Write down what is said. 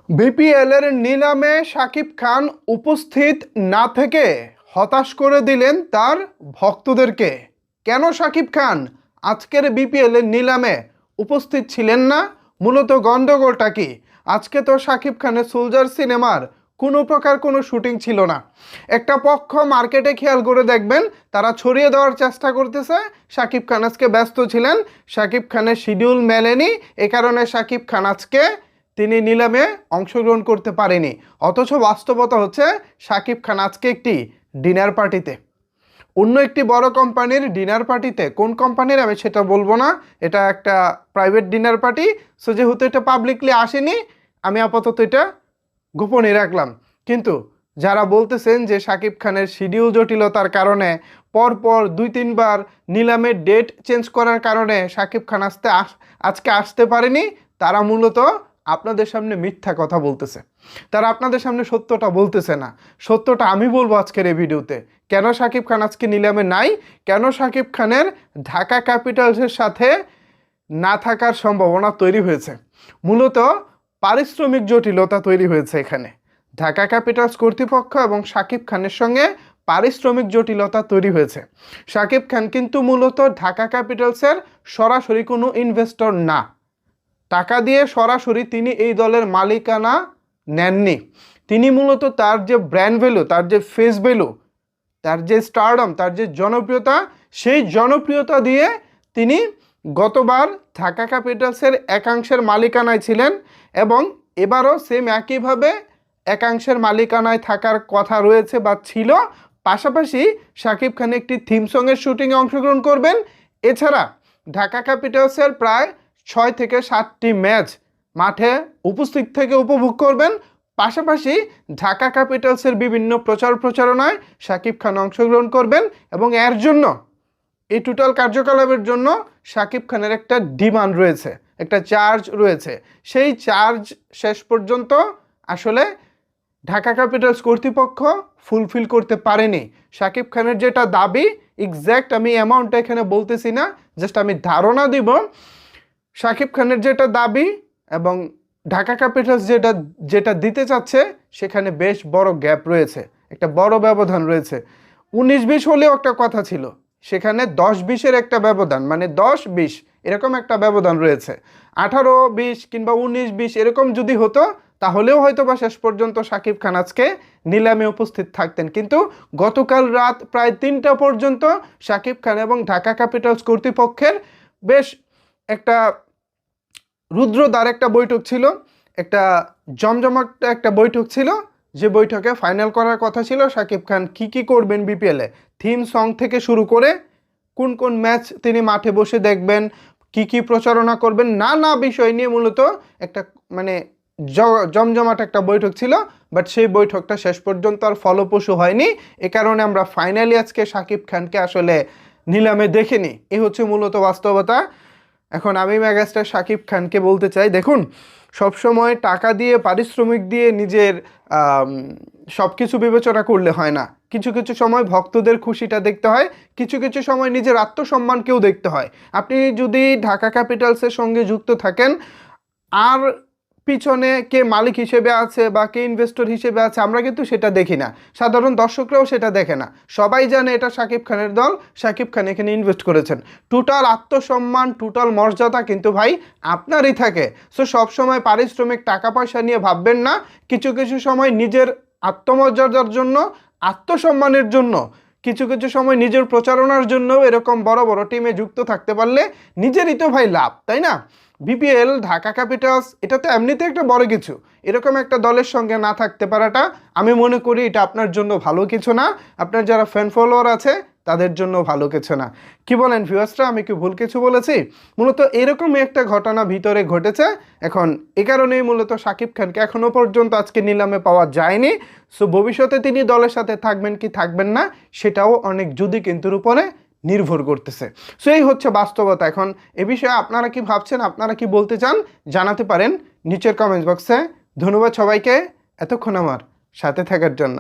BPL এর নিলামে শাকিব খান উপস্থিত না থেকে হতাশ করে দিলেন তার ভক্তদেরকে। কেন শাকিব খান আজকের বিপিএল এর নিলামে উপস্থিত ছিলেন না? মূলত গন্ডগোলটা কি? আজকে তো শাকিব খানের সোলজার সিনেমার কোনো প্রকার কোনো শুটিং ছিল না। একটা পক্ষ মার্কেটে খেয়াল করে দেখবেন, তারা ছড়িয়ে দেওয়ার চেষ্টা করতেছে শাকিব খান আজকে ব্যস্ত ছিলেন, শাকিব খানের শিডিউল মেলেনি, এ কারণে শাকিব খান আজকে তিনি নিলামে অংশগ্রহণ করতে পারেনি। অথচ বাস্তবতা হচ্ছে শাকিব খান আজকে একটি ডিনার পার্টিতে, অন্য একটি বড় কোম্পানির ডিনার পার্টিতে। কোন কোম্পানির আমি সেটা বলবো না, এটা একটা প্রাইভেট ডিনার পার্টি। সো যেহেতু এটা পাবলিকলি আসেনি, আমি আপাতত এটা গোপনই রাখলাম। কিন্তু যারা বলতেছেন যে শাকিব খানের শিডিউল জটিলতার কারণে পরপর 2-3 বার নিলামের ডেট চেঞ্জ করার কারণে শাকিব খান আজকে আসতে পারেনি, তারা মূলত আপনাদের সামনে মিথ্যা কথা বলতেছে। তারা আপনাদের সামনে সত্যটা বলতেছে না। সত্যটা আমি বলবো আজকের এই ভিডিওতে। কেন শাকিব খান আজকে নিলামে নাই, কেন শাকিব খানের ঢাকা ক্যাপিটালসের সাথে না থাকার সম্ভাবনা তৈরি হয়েছে। মূলত পারিশ্রমিক জটিলতা তৈরি হয়েছে এখানে। ঢাকা ক্যাপিটালস কর্তৃপক্ষ এবং শাকিব খানের সঙ্গে পারিশ্রমিক জটিলতা তৈরি হয়েছে। শাকিব খান কিন্তু মূলত ঢাকা ক্যাপিটালসের সরাসরি কোনো ইনভেস্টর না। টাকা দিয়ে সরাসরি তিনি এই দলের মালিকানা নেননি। তিনি মূলত তার যে ব্র্যান্ড ভ্যালু, তার যে ফেস ভ্যালু, তার যে স্টারডম, তার যে জনপ্রিয়তা, সেই জনপ্রিয়তা দিয়ে তিনি গতবার ঢাকা ক্যাপিটালসের একাংশের মালিকানায় ছিলেন এবং এবারও সেম একইভাবে একাংশের মালিকানায় থাকার কথা রয়েছে বা ছিল। পাশাপাশি শাকিব খান একটি থিম সংয়ের শুটিংয়ে অংশগ্রহণ করবেন। এছাড়া ঢাকা ক্যাপিটালসের প্রায় 6 থেকে 7টি ম্যাচ মাঠে উপস্থিত থেকে উপভোগ করবেন। পাশাপাশি ঢাকা ক্যাপিটালসের বিভিন্ন প্রচারণায় শাকিব খান অংশগ্রহণ করবেন এবং এর জন্য, এই টোটাল কার্যকলাপের জন্য শাকিব খানের একটা ডিমান্ড রয়েছে, একটা চার্জ রয়েছে। সেই চার্জ শেষ পর্যন্ত আসলে ঢাকা ক্যাপিটালস কর্তৃপক্ষ ফুলফিল করতে পারেনি। শাকিব খানের যেটা দাবি, এক্স্যাক্ট আমি অ্যামাউন্টটা এখানে বলতেছি না, জাস্ট আমি ধারণা দিব। শাকিব খানের যেটা দাবি এবং ঢাকা ক্যাপিটালস যেটা দিতে চাচ্ছে, সেখানে বেশ বড় গ্যাপ রয়েছে, একটা বড় ব্যবধান রয়েছে। 19-20 হলেও একটা কথা ছিল, সেখানে 10-20-এর একটা ব্যবধান, মানে 10-20 এরকম একটা ব্যবধান রয়েছে। 18-20 কিংবা 19-20 এরকম যদি হতো, তাহলেও হয়তো বা শেষ পর্যন্ত শাকিব খান আজকে নিলামে উপস্থিত থাকতেন। কিন্তু গতকাল রাত প্রায় 3টা পর্যন্ত শাকিব খান এবং ঢাকা ক্যাপিটালস কর্তৃপক্ষের বেশ একটা রুদ্রদ্বার একটা বৈঠক ছিল, একটা জমজমাট একটা বৈঠক ছিল, যে বৈঠকে ফাইনাল করার কথা ছিল শাকিব খান কি করবেন বিপিএলে। থিম সং থেকে শুরু করে কোন কোন ম্যাচ তিনি মাঠে বসে দেখবেন, কি প্রচারণা করবেন, নানা বিষয় নিয়ে মূলত একটা মানে জমজমাট একটা বৈঠক ছিল। বাট সেই বৈঠকটা শেষ পর্যন্ত আর ফলপ্রসূ হয়নি। এ কারণে আমরা ফাইনালি আজকে শাকিব খানকে আসলে নিলামে দেখিনি। এই হচ্ছে মূলত বাস্তবতা। এখন আমি মেগাস্টার শাকিব খানকে বলতে চাই, দেখুন, সবসময় টাকা দিয়ে, পারিশ্রমিক দিয়ে নিজের সব কিছু বিবেচনা করলে হয় না। কিছু কিছু সময় ভক্তদের খুশিটা দেখতে হয়, কিছু কিছু সময় নিজের আত্মসম্মানকেও দেখতে হয়। আপনি যদি ঢাকা ক্যাপিটালসের সঙ্গে যুক্ত থাকেন, আর পিছনে কে মালিক হিসেবে আছে বা কে ইনভেস্টর হিসেবে আছে, আমরা কিন্তু সেটা দেখি না। সাধারণ দর্শকরাও সেটা দেখে না। সবাই জানে এটা শাকিব খানের দল, শাকিব খান এখানে ইনভেস্ট করেছেন। টোটাল আত্মসম্মান, টোটাল মর্যাদা কিন্তু ভাই আপনারই থাকে। সো সবসময় পারিশ্রমিক, টাকা পয়সা নিয়ে ভাববেন না। কিছু কিছু সময় নিজের আত্মমর্যাদার জন্য, আত্মসম্মানের জন্য, কিছু কিছু সময় নিজের প্রচারণার জন্য এরকম বড় বড় টিমে যুক্ত থাকতে পারলে নিজেরই তো ভাই লাভ, তাই না? বিপিএল, ঢাকা ক্যাপিটালস, এটা তো এমনিতে একটা বড় কিছু। এরকম একটা দলের সঙ্গে না থাকতে পারাটা আমি মনে করি এটা আপনার জন্য ভালো কিছু না, আপনার যারা ফ্যান ফলোয়ার আছে তাদের জন্য ভালো কিছু না। কি বলেন ভিউয়ার্সরা, আমি কি ভুল কিছু বলেছি? মূলত এরকমই একটা ঘটনা ভিতরে ঘটেছে। এখন এ কারণেই মূলত শাকিব খানকে এখনও পর্যন্ত আজকে নিলামে পাওয়া যায়নি। সো ভবিষ্যতে তিনি দলের সাথে থাকবেন কি থাকবেন না, সেটাও অনেক যদি কিন্তুর উপরে নির্ভর করতেছে। সো এই হচ্ছে বাস্তবতা। এখন এ বিষয়ে আপনারা কি ভাবছেন, আপনারা কি বলতে চান, জানাতে পারেন নিচের কমেন্ট বক্সে। ধন্যবাদ সবাইকে এতক্ষণ আমার সাথে থাকার জন্য।